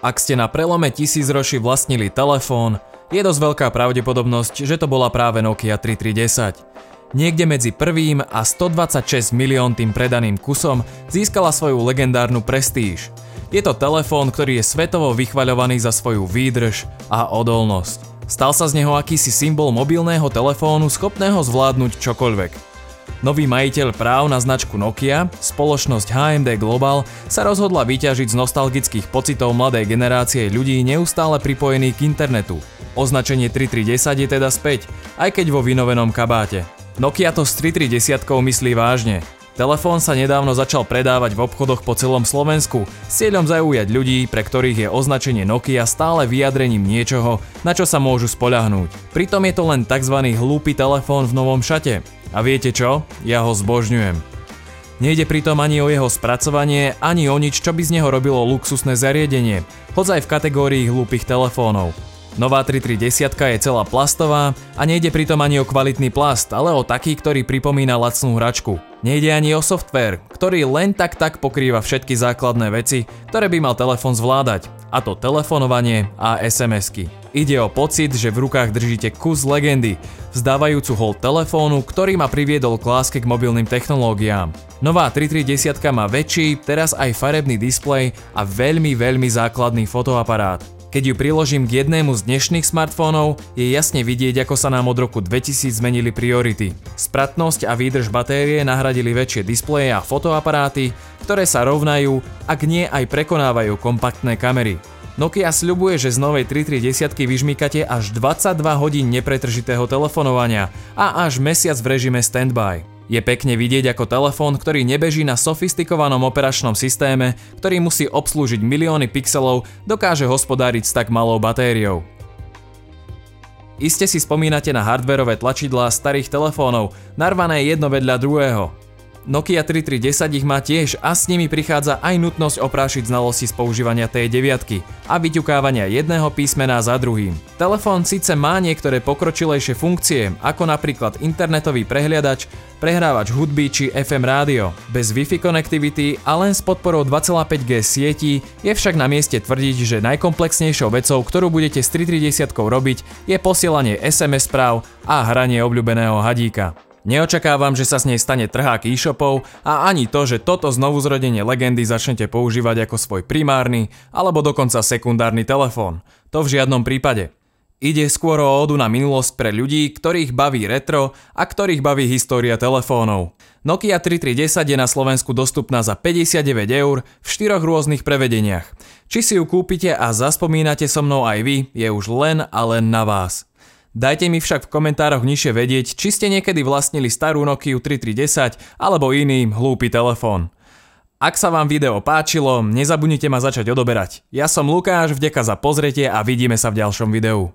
Ak ste na prelome tisícročí vlastnili telefón, je dosť veľká pravdepodobnosť, že to bola práve Nokia 3310. Niekde medzi prvým a 126 milióntym predaným kusom získala svoju legendárnu prestíž. Je to telefón, ktorý je svetovo vychvaľovaný za svoju výdrž a odolnosť. Stal sa z neho akýsi symbol mobilného telefónu schopného zvládnuť čokoľvek. Nový majiteľ práv na značku Nokia, spoločnosť HMD Global, sa rozhodla vyťažiť z nostalgických pocitov mladej generácie ľudí neustále pripojených k internetu. Označenie 3310 je teda späť, aj keď vo vynovenom kabáte. Nokia to s 3310 myslí vážne. Telefón sa nedávno začal predávať v obchodoch po celom Slovensku s cieľom zaujať ľudí, pre ktorých je označenie Nokia stále vyjadrením niečoho, na čo sa môžu spoľahnúť. Pritom je to len tzv. Hlúpy telefón v novom šate. A viete čo? Ja ho zbožňujem. Nejde pritom ani o jeho spracovanie, ani o nič, čo by z neho robilo luxusné zariadenie, hoď aj v kategórii hlúpych telefónov. Nová 3310 je celá plastová a nejde pritom ani o kvalitný plast, ale o taký, ktorý pripomína lacnú hračku. Nejde ani o softvér, ktorý len tak pokrýva všetky základné veci, ktoré by mal telefón zvládať, a to telefonovanie a SMS-ky. Ide o pocit, že v rukách držíte kus legendy, vzdávajúcu hold telefónu, ktorý ma priviedol k láske k mobilným technológiám. Nová 3310 má väčší, teraz aj farebný displej a veľmi základný fotoaparát. Keď ju priložím k jednému z dnešných smartfónov, je jasne vidieť, ako sa nám od roku 2000 zmenili priority. Spratnosť a výdrž batérie nahradili väčšie displeje a fotoaparáty, ktoré sa rovnajú, ak nie aj prekonávajú kompaktné kamery. Nokia sľubuje, že z novej 3310 vyžmýkate až 22 hodín nepretržitého telefonovania a až mesiac v režime standby. Je pekne vidieť, ako telefón, ktorý nebeží na sofistikovanom operačnom systéme, ktorý musí obslúžiť milióny pixelov, dokáže hospodáriť s tak malou batériou. Iste si spomínate na hardwareové tlačidlá starých telefónov, narvané jedno vedľa druhého. Nokia 3310 ich má tiež a s nimi prichádza aj nutnosť oprášiť znalosti z používania T9 a vyťukávania jedného písmena za druhým. Telefón síce má niektoré pokročilejšie funkcie, ako napríklad internetový prehliadač, prehrávač hudby či FM rádio. Bez Wi-Fi konektivity a len s podporou 2,5G sietí je však na mieste tvrdiť, že najkomplexnejšou vecou, ktorú budete s 3310 robiť, je posielanie SMS správ a hranie obľúbeného hadíka. Neočakávam, že sa z nej stane trhák e-shopov a ani to, že toto znovuzrodenie legendy začnete používať ako svoj primárny alebo dokonca sekundárny telefón. To v žiadnom prípade. Ide skôr o ódu na minulosť pre ľudí, ktorých baví retro a ktorých baví história telefónov. Nokia 3310 je na Slovensku dostupná za 59 € v 4 rôznych prevedeniach. Či si ju kúpite a zaspomínate so mnou aj vy, je už len a len na vás. Dajte mi však v komentároch nižšie vedieť, či ste niekedy vlastnili starú Nokiu 3310 alebo iný hlúpy telefón. Ak sa vám video páčilo, nezabudnite ma začať odoberať. Ja som Lukáš, vďaka za pozretie a vidíme sa v ďalšom videu.